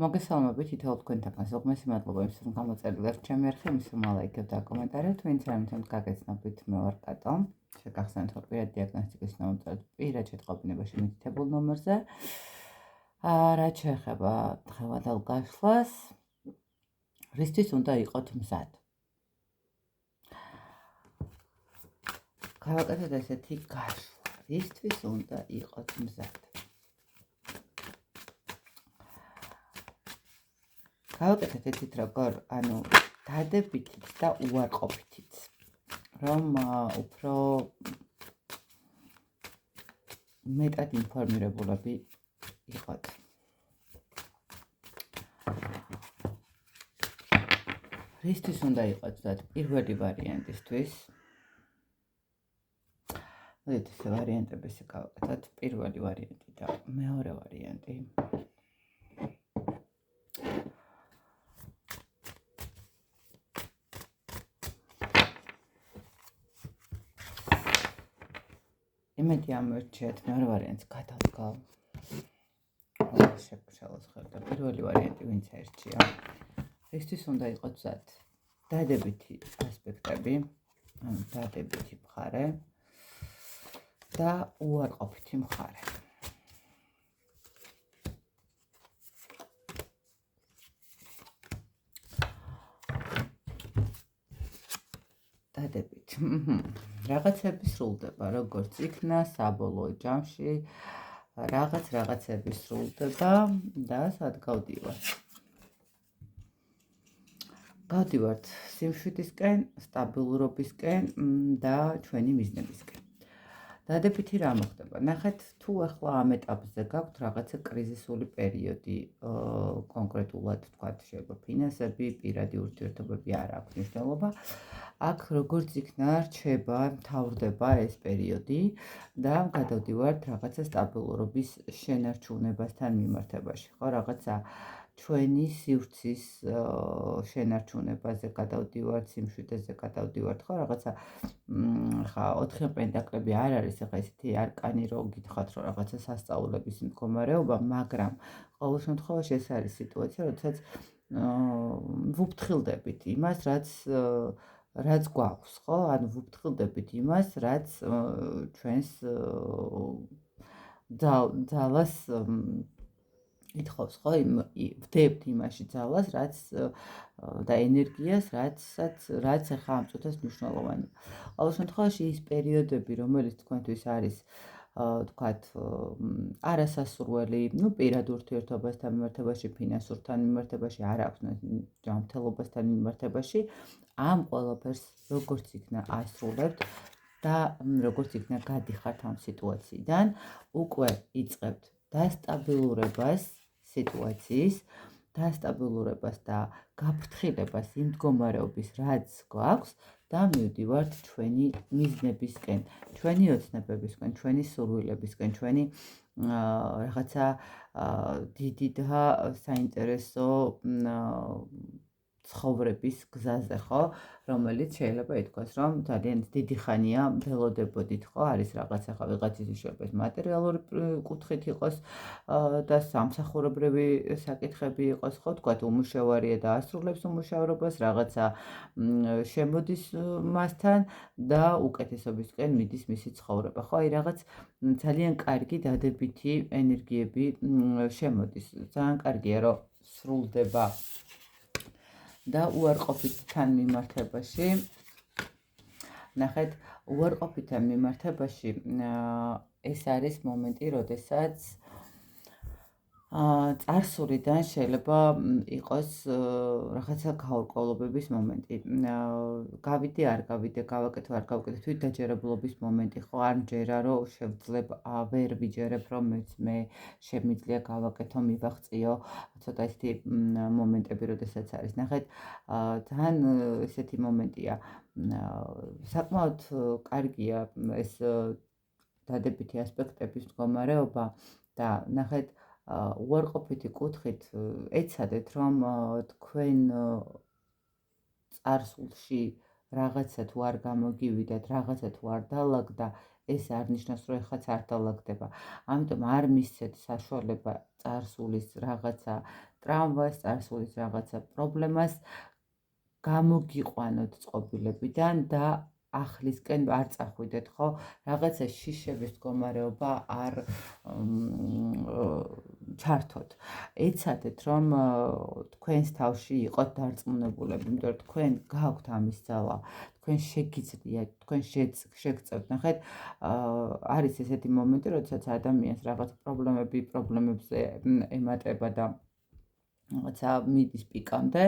მოგესალმებით თითოეულ თქვენთაგან ზოგმესი მადლობა იმისთვის რომ გამოწერილეთ ჩემი არხი იმის რომ ლაიქებთ და კომენტარებთ ვინც ამიტომ გაგეცნობით მე ვარ კატო შეგახსენებთ რომ პირად დიაგნოსტიკის ნომერად პირად შეტყობინებაში მითითებულ ნომერზე რაც შეეხება დღევანდელ გაშლას რისთვის უნდა იყოთ მზად გავაკეთოთ ესეთი გაშლა რისთვის უნდა იყოთ მზად გავაკეთეთ ესეთ როგორ ანუ დადებითიც და უარყოფითიც რომ უფრო მეტად ინფორმირებულები იყოთ რისთვის უნდა იყოთ მზად პირველი ვარიანტისთვის მოდით ეს ვარიანტების გავაკეთოთ პირველი ვარიანტი და მეორე ვარიანტი იმედი ამორჩიეთ მეორე ვარიანტს გადავდგავ შეგვშალოცხებდა პირველი ვარიანტი ვინც ერჩია რისთვის უნდა იყოთ მზად დადებითი ასპექტები ანუ დადებითი მხარე და უარყოფითი მხარე დადებით რაღაცები სრულდება როგორც იქნა საბოლოო ჯამში რაღაცები სრულდება და სად გავდივართ სიმშვიდისკენ სტაბილურობისკენ და ჩვენი მიზნებისკენ დადებითი რა მოხდება ნახეთ თუ ახლა ამ ეტაპზე გაქვთ რაღაცა კრიზისული პერიოდი კონკრეტულად თქვათ შეიძლება ფინანსები პირადი ურთიერთობები არ აქვს მნიშვნელობა აქ როგორც იქნა რჩება მთავრდება ეს პერიოდი და გადავდივართ რაღაცა სტაბილურობის შენარჩუნებასთან მიმართებაში ხო რაღაცა ჩვენი სივრცის შენარჩუნებაზე გადავდივართ სიმშვიდეზე გადავდივართ ხო რაღაცა ხა 4 პენტაკლები არ არის ახლა ესეთი არკანი რო გითხრათ რომ რაღაცა სასწაულების მდგომარეობა მაგრამ ყოველ შემთხვევაში ეს არის სიტუაცია როდესაც ვუფრთხილდებით იმას რაც გვაქვს ხო ანუ ვუფრთხილდებით იმას რაც ჩვენს ძალას ითხოვს ხო ვდებთ იმაში ძალას რაც და ენერგიას რაც ახლა ამ წუთას მნიშვნელოვანია. ყოველ შემთხვევაში ის პერიოდები რომელიც თქვენთვის არის თქვათ არასასურველი, პირად ურთიერთობასთან მიმართებაში, ფინანსურთან მიმართებაში, არ აქვს ჯანმრთელობასთან მიმართებაში, ამ ყველაფერს როგორც იქნა ასრულებთ და როგორც იქნა გადიხართ ამ სიტუაციიდან, უკვე იწყებთ დასტაბილურებას სიტუაციის, დასტაბილურებას და გაფრთხილებას იმ მდგომარეობის, რაც გვაქვს და მივდივართ ჩვენი მიზნებისკენ, ჩვენი ოცნებებისკენ, ჩვენი სურვილებისკენ, ჩვენი რაღაცა დიდი და საინტერესო ცხოვრების გზაზე ხო, რომელიც შეიძლება ითქვას, რომ ძალიან დიდი ხანია ველოდებოდით, ხო, არის რაღაცა ხა ვიღაცის შეიძლება ეს მატერიალური კუთხით იყოს და სამსახურებრივი საკითხები იყოს, ხო, თქვათ უმუშევარია და ასრულებს უმუშევრობას, რაღაცა შემოდის მასთან და უკეთესობისკენ მიდის მისი ცხოვრება, ხო, აი რაღაც ძალიან კარგი დადებითი ენერგიები შემოდის. ძალიან კარგია, რომ სრულდება და უარყოფითთან მიმართებაში ნახეთ უარყოფითთან მიმართებაში ეს არის მომენტი როდესაც წარსულიდან შეიძლება იყოს რაღაცა გაურკვევლობის მომენტი გავიდე არ გავიდე გავაკეთე არ გავაკეთე თვითდაჯერებლობის მომენტი ხო არ მჯერა რომ შევძლებ ვერ ვიჯერებ რომ მე შემიძლია გავაკეთო მივაღწიო ცოტა ისეთი მომენტები როდესაც არის ნახეთ ძალიან ესეთი მომენტია საკმაოდ კარგია ეს დადებითი ასპექტების მდგომარეობა და ნახეთ უარყოფითი კუთხით ეცადეთ რომ თქვენ წარსულში რაღაცა თუ არ გამოგივიდათ, რაღაცა თუ არ დაალაგდა, ეს არ ნიშნავს, რომ ეხლაც არ დალაგდება. ამიტომ არ მისცეთ საშუალება წარსულის რაღაცა ტრამვას, წარსულის რაღაცა პრობლემას გამოგიყვანოთ წყობილებიდან და ახლისკენ არ წახვიდეთ, ხო? რაღაცა შიშების მდგომარეობა არ ჩართოთ. ეცადეთ, რომ თქვენს თავში იყოთ დარწმუნებულები, იმიტომ რომ თქვენ გაქვთ ამის ძალა, თქვენ შეგიძლიათ, თქვენ შეგწევთ. ნახეთ, არის ესეთი მომენტი, როდესაც ადამიანს რაღაც პრობლემებზე ემატება და რაღაცა მიდის პიკამდე,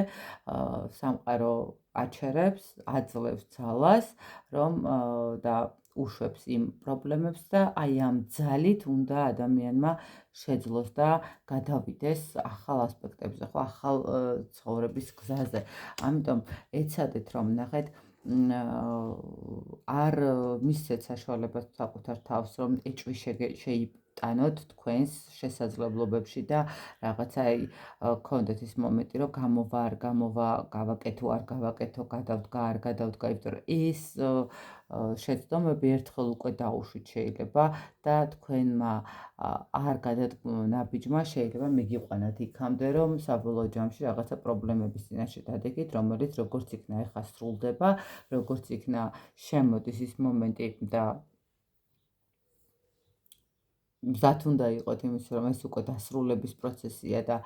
სამყარო აჩერებს, აძლევს ძალას, რომ და უშვებს იმ პრობლემებს და აი ამ ძალით უნდა ადამიანმა შეძლოს და გადავიდეს ახალ ასპექტებზე, ხო, ახალ ცხოვრების გზაზე. ამიტომ ეცადეთ, რომ ნახეთ, არ მისცეთ საშუალებას საკუთარ თავს, რომ ეჭვი შეიტანოთ თქვენს შესაძლებლობებში და რაღაცა გქონდეთ ის მომენტი, რომ გამოვა, არ გამოვა, გავაკეთო, არ გავაკეთო, გადავდგა, არ გადავდგა, იმიტომ რომ ეს შეცდომები ერთხელ უკვე დაუშვით შეიძლება და თქვენმა არ გადადგმულ ნაბიჯმა შეიძლება მიგიყვანათ იქამდე, რომ საბოლოო ჯამში რაღაცა პრობლემების წინაშე დადეკით, რომელიც როგორც იქნა ეხლა სრულდება, როგორც იქნა შემოდის ის მომენტი და მზად უნდა იყოთ იმის, რომ ეს უკვე დასრულების პროცესია და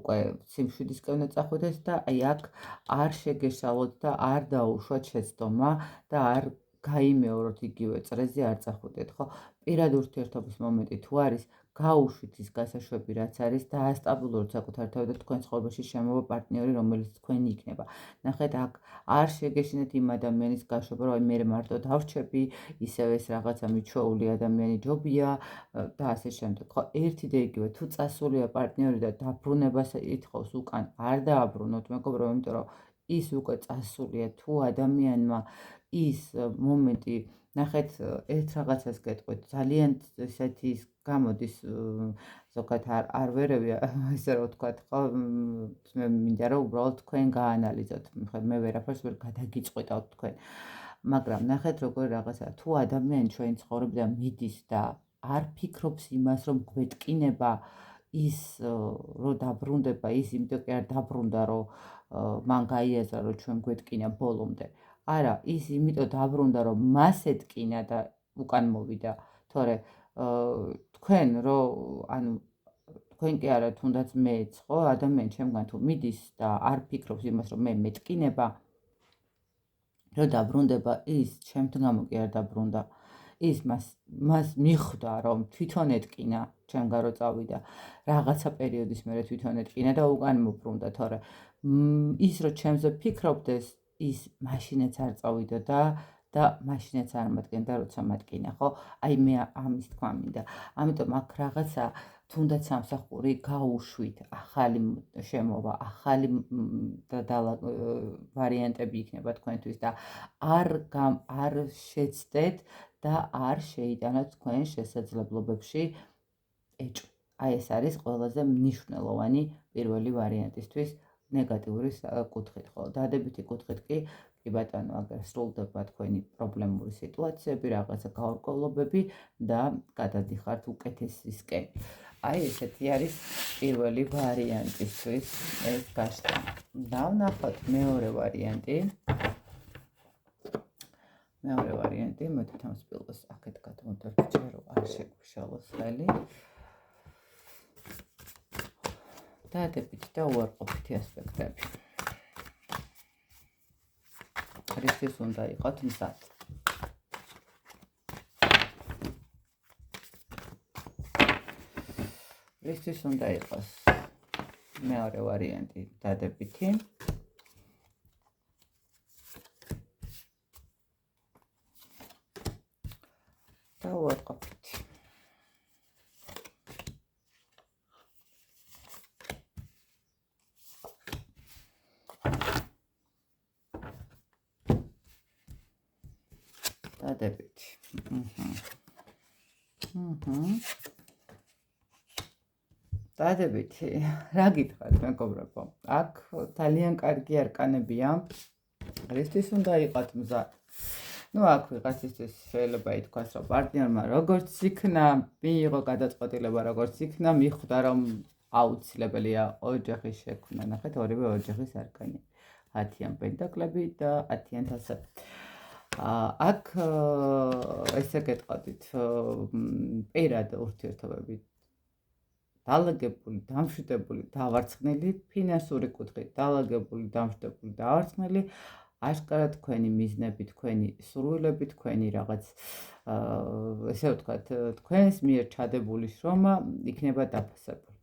უკვე სიმშვიდისკენ წახვიდეთ და აი აქ არ შეგეშალოთ და არ დაუშვათ შეცდომა და არ გაიმეოროთ იგივე წრეზე არ წახვიდეთ, ხო? პირად ურთიერთობის მომენტი თუ არის, გაუშვით ის გასაშვები, რაც არის და ასტაბილუროთ საკუთარ თავი და თქვენ ცხოვრებაში შემოვა პარტნიორი, რომელიც თქვენი იქნება. ნახეთ, აქ არ შეგეშინეთ იმ ადამიანის გაშვება, რომ მე მარტო დავრჩები, ისევ ეს რაღაცა მიჩვეული ადამიანი ჯობია და ასე შემდეგ. ხო, ერთი და იგივე თუ წასულია პარტნიორი და დაბრუნებას ითხოვს უკან, არ დააბრუნოთ, მეგობრებო, იმიტომ რომ ის უკვე წასულია, თუ ადამიანმა ის მომენტი, ნახეთ, ერთ რაღაცას გეტყვით, ძალიან ესეთი გამოდის ზოგადად არ ვერევია, ესე რომ ვთქვათ, ხო, მე მინდა რომ უბრალოდ თქვენ გაანალიზოთ, მე ვერაფერს ვერ გადაგიწყვეტავთ თქვენ. მაგრამ ნახეთ, როგორი რაღაცაა, თუ ადამიანი ჩვენი ცხოვრებიდან მიდის და არ ფიქრობს იმას, რომ გვეტკინება ის, რომ დაბრუნდება ის, იმიტომ კი არ დაბრუნდა, რომ მან გაიაზრა, რომ ჩვენ გვეტკინა ბოლომდე. არა, ის იმიტომ დაბრუნდა, რომ მას ეტკინა და უკან მოვიდა, თორე თქვენ ანუ თქვენ კი არა, თუნდაც მეც, ხო, ადამიანი ჩემგან თუ მიდის და არ ფიქრობს იმას, რომ მე მეტკინება, რომ დაბრუნდება, ის ჩემთან გამო კი არ დაბრუნდა. ის მას მიხვდა, რომ თვითონ ეტკინა, ჩემგან რო წავიდა, რაღაცა პერიოდის მერე თვითონ ეტკინა და უკან მობრუნდა, თორე ის რომ ჩემზე ფიქრობდეს, ის მაშინაც არ წავიდა და მაშინაც არ მატკინდა, როცა მატკინა, ხო? აი მე ამის თქვა მინდა. ამიტომ აქ რაღაცა თუნდაც სამსახური გაუშვით, ახალი შემოვა, ახალი ვარიანტები იქნება თქვენთვის და არ შეცდეთ და არ შეიტანოთ თქვენ შესაძლებლობებში ეჭვი. აი ეს არის ყველაზე მნიშვნელოვანი პირველი ვარიანტისთვის ნეგატიური კუთხით, ხო? დადებითი კუთხით კი ბატონო, აგერ სრულდება თქვენი პრობლემური სიტუაციები, რაღაცა გაურკვევლობები და გადადიხართ უკეთესისკენ. აი ესეთი არის პირველი ვარიანტისთვის ეს გაშლა. დავნახოთ მეორე ვარიანტი. მეორე ვარიანტი, მოთამს პილოს აქეთ გადმოდარჩა, რომ არ შეგვიშალოს ხელი. დადებითი და უარყოფითი ასპექტები. რისთვის უნდა იყოთ მზად. რისთვის უნდა იყოს მეორე ვარიანტი დადებითი. და უარყოფითი. დადებითი. დადებითი. რა გითხრათ, მეგობრებო? აქ ძალიან კარგი არკანებია. რისთვის უნდა იყოთ მზად? ნუ აქ ვიღაცისთვის შეიძლება ითქვას, რომ პარტნიორმა როგორც იქნა, მიიღო გადაწყვეტილება, როგორც იქნა, მიხვდა, რომ აუცილებელია ოჯახის შექმნა. ნახეთ, ორივე ოჯახის არკანი. 10-იან პენტაკლები და 10-იან თასები. აქ ესე გეტყოდით, პირად ურთიერთობები დალაგებული, დამშვიდებული, დავარცხნილი, ფინანსური კუთხით დალაგებული, დამშვიდებული, დავარცხნილი, აშკარად თქვენი მიზნები, თქვენი სურვილები, თქვენი რაღაც ესე ვთქვათ, თქვენს მიერ ჩადებული შრომა იქნება დაფასებული.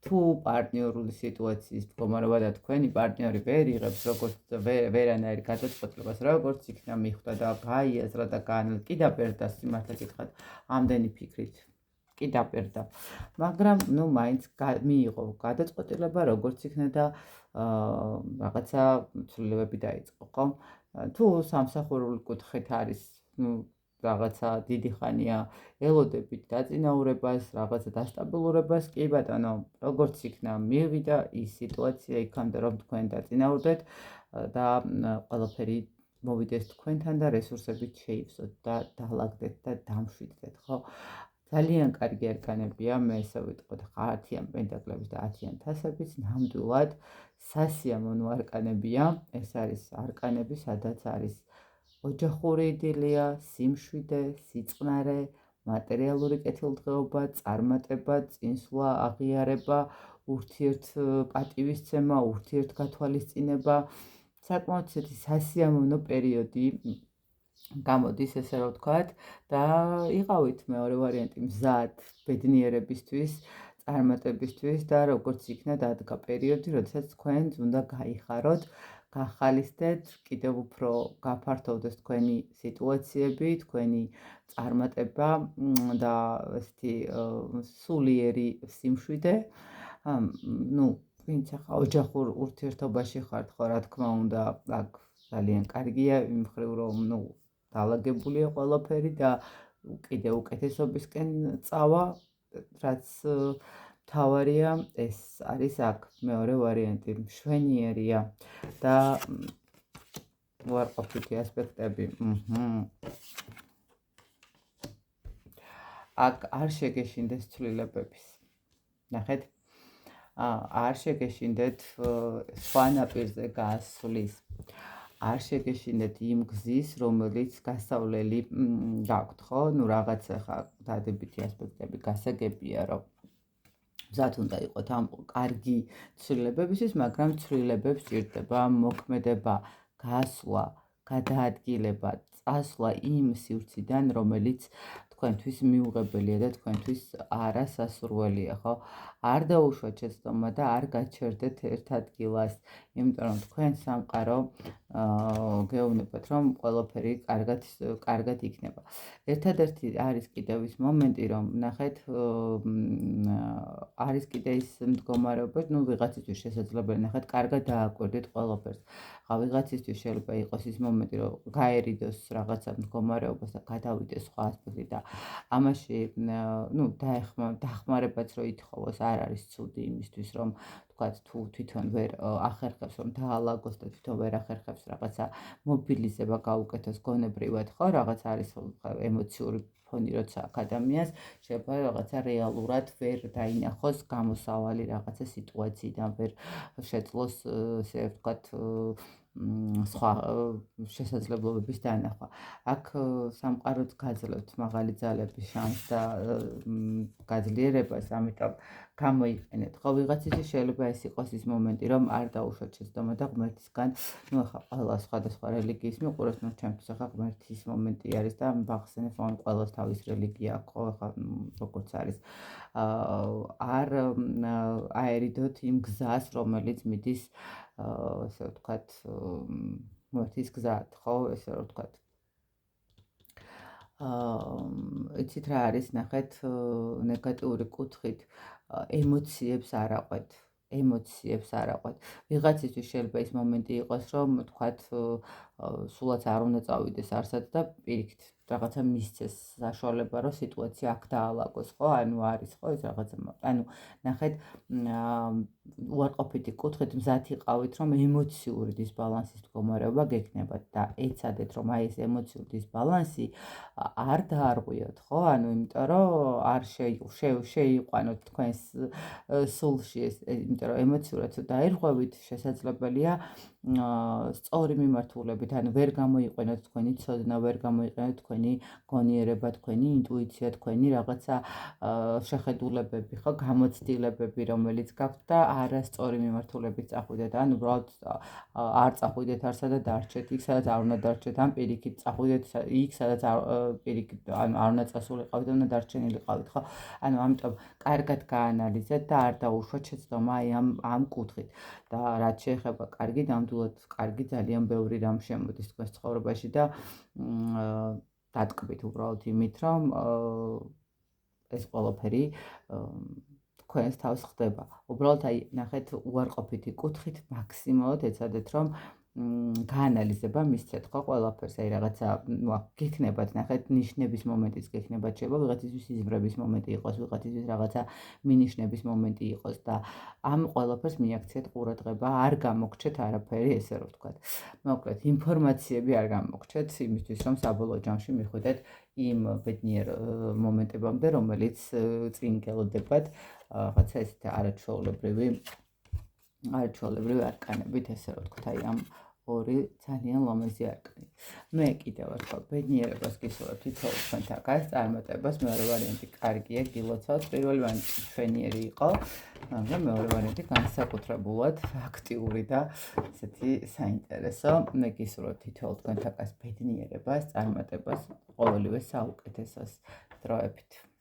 თუ პარტნიორული სიტუაციის მდგომარეობა და თქვენი პარტნიორი ვერ იღებს როგორც ვერანაირ გადაწყვეტილებას, როგორც იქნა მიხვდა და გაიაზრა და გაანალიზა, კი დაბერდა სიმართლე გითხრათ, ამდენი ფიქრით. კი დაბერდა, მაგრამ ნუ მაინც მიიღო გადაწყვეტილება, როგორც იქნა და რაღაცა ცვლილებები დაიწყო, ხო? თუ სამსახურული კუთხით არის, ნუ რაღაცა დიდი ხანია ელოდებით დაწინაურებას, რაღაცა დასტაბილურებას, კი ბატონო, როგორც იქნა მივიდა ის სიტუაცია იქამდე, რომ თქვენ დაწინაურდეთ და ყველაფერი მოვიდეს თქვენთან და რესურსებით შეივსოთ და დაალაგდეთ და დამშვიდდეთ, ხო? ძალიან კარგი არკანებია, მე ესე ვიტყოდ 10-იან პენტაკლების და 10-იან თასების, ნამდვილად სასიამოვნო არკანებია. ეს არის არკანები, სადაც არის ოჯახური იდილია, სიმშვიდე, სიწყნარე, მატერიალური კეთილდღეობა, წარმატება, წინსვლა, აღიარება, ურთიერთპატივისცემა, ურთიერთგათვალისწინება, საკმაოდ ისეთი სასიამოვნო პერიოდი გამოდის, ესე რომ ვთქვათ, და იყავით მეორე ვარიანტი მზად ბედნიერებისთვის, წარმატებისთვის და როგორც იქნა დადგა პერიოდი, როდესაც თქვენც უნდა გაიხაროთ, გახალისდეთ, კიდევ უფრო გაფართოვდეს თქვენი სიტუაციები, თქვენი წარმატება და ესეთი სულიერი სიმშვიდე. ნუ ვინც ახლა ოჯახურ ურთიერთობაში ხართ, ხო, რა თქმა უნდა, აქ ძალიან კარგია იმ მხრივ, რომ ნუ დალაგებულია ყველაფერი და კიდევ უკეთესობისკენ წავა, რაც მთავარია, ეს არის აქ მეორე ვარიანტი, მშვენიერია და უარყოფითი ასპექტები. აქ არ შეგეშინდეს ცვლილებების. ნახეთ, არ შეგეშინდეთ სხვა ნაპირზე გასვლის. არ შეგეშინდეთ იმ გზის, რომელიც გასავლელი გაქვთ, ხო? ნუ რაღაც ახლა დადებითი ასპექტები გასაგებია, რომ მზად უნდა იყოთ ამ კარგი ცვლილებებისთვის, მაგრამ ცვლილებებს სჭირდება მოქმედება, გასვლა, გადაადგილება, წასვლა იმ სივრციდან, რომელიც თქვენთვის მიუღებელია და თქვენთვის არასასურველია, ხო? არ დაუშვათ შეცდომა და არ გაჩერდეთ ერთ ადგილას, იმიტომ რომ თქვენ სამყარო გეუბნებათ, რომ ყველაფერი კარგად იქნება. ერთადერთი არის კიდევ ის მომენტი, რომ ნახეთ, არის კიდე ის მდგომარეობა, ნუ ვიღაცისთვის შესაძლებელი, ნახეთ, კარგად დააკვირდით ყველაფერს. ვიღაცისთვის შეიძლება იყოს ის მომენტი, რომ გაერიდოს რაღაცა მდგომარეობას და გადავიდეს სხვა ასპექტი და ამაში, ნუ დახმარებაც რო ითხოვოს, არ არის ცუდი იმისთვის, რომ თქვათ, თუ თვითონ ვერ ახერხებს, რომ დაალაგოს და თვითონ ვერ ახერხებს რაღაცა მობილიზება გაუკეთოს გონებრივად, ხო, რაღაც არის ემოციური ფონი, როცა აქ ადამიანს შეიძლება რაღაცა რეალურად ვერ დაინახოს გამოსავალი რაღაცა სიტუაციიდან, ვერ შეძლოს, ესე ვთქვათ, სხვა შესაძლებლობების დანახვა. აქ სამყაროც გაძლევთ მაღალი ძალების შანსს და გაძლიერებას, ამიტომ გამოიყენეთ. ხო, ვიღაცისთვის შეიძლება ეს იყოს ის მომენტი, რომ არ დაუშვათ შეცდომა და ღმერთისგან, ნუ ახლა ყველა სხვადასხვა რელიგიის მიყურებს, ნუ ჩემთვის ახლა ღმერთის მომენტი არის და ვახსენებ, რომ ყველას თავის რელიგია აქვს, ხო, ახლა როგორც არის. არ აერიდოთ იმ გზას, რომელიც მიდის, ესე ვთქვათ, ღმერთის გზად, ხო, ესე რომ ვთქვათ. იცით რა არის, ნახეთ, ნეგატიური კუთხით ემოციებს არ აყვეთ. ვიღაცისთვის შეიძლება ის მომენტი იყოს, რომ თქვათ, სულაც არ უნდა წავიდეს არსად და პირიქით რაღაცა მისცეს საშუალება, რომ სიტუაცია აქ დაალაგოს, ხო? ანუ არის ხო ეს რაღაცა, ანუ ნახეთ, უარყოფითი კუთხით მზად იყავით, რომ ემოციური დისბალანსის მდგომარეობა გექნებათ და ეცადეთ, რომ აი ეს ემოციური დისბალანსი არ დაარღვიოთ, ხო? ანუ იმიტომ რომ არ შეიყვანოთ თქვენს სულში ეს, იმიტომ რომ ემოციურად თუ დაირღვევით, შესაძლებელია სწორი მიმართულებით, ანუ ვერ გამოიყენოთ თქვენი ცოდნა, ვერ გამოიყენოთ თქვენი გონიერება, თქვენი ინტუიცია, თქვენი რაღაცა შეხედულებები, ხო, გამოცდილებები, რომელიც გაქვთ და არასწორი მიმართულებით წახვიდეთ. ანუ უბრალოდ არ წახვიდეთ არსა და დარჩეთ იქ, სადაც არ უნდა დარჩეთ, ან პირიქით წახვიდეთ იქ, სადაც პირიქით ანუ არ უნდა წასულიყავით, უნდა დარჩენილიყავით, ხო? ანუ ამიტომ კარგად გაანალიზეთ და არ დაუშვათ შეცდომა აი ამ კუთხით. და რაც შეეხება კარგი, ნამდვილად კარგი ძალიან ბევრი რამ შემოდის თქვენს ცხოვრებაში და დატკბით უბრალოდ იმით, რომ ეს ყველაფერი თქვენს თავს ხდება. უბრალოდ აი ნახეთ უარყოფითი კუთხით მაქსიმალურად ეცადეთ, რომ გაანალიზება მისცეთ ხო ყველაფერს, აი რაღაცა გექნებათ, ნახეთ ნიშნების მომენტიც გექნებათ, შეიძლება ვიღაცისთვის იზმრების მომენტი იყოს, ვიღაცისთვის რაღაცა მინიშნების მომენტი იყოს და ამ ყველაფერს მიაქციეთ ყურადღება, არ გამოგჩეთ არაფერი, ესე რომ ვთქვათ. მოკლედ, ინფორმაციები არ გამოგჩეთ იმისთვის, რომ საბოლოო ჯამში მიხვიდეთ იმ ბედნიერ მომენტებამდე, რომელიც წინ გელოდებათ, რაღაცა ესეთი არაჩვეულებრივი არკანებით, ესე რომ ვთქვათ, აი ამ ორი ძალიან ლამაზი არკანი. მე კიდევ ერთხელ ბედნიერებას გისურვებ თითოეულ თქვენთაგან, წარმატებას, მეორე ვარიანტი კარგია, გილოცავთ, პირველი ვარიანტი ჩვენიერი იყო, მაგრამ მეორე ვარიანტი განსაკუთრებულად აქტიური და ესეთი საინტერესო. მე გისურვებ თითოეულ თქვენთაგან ბედნიერებას, წარმატებას, ყოველივე საუკეთესოს დროებით.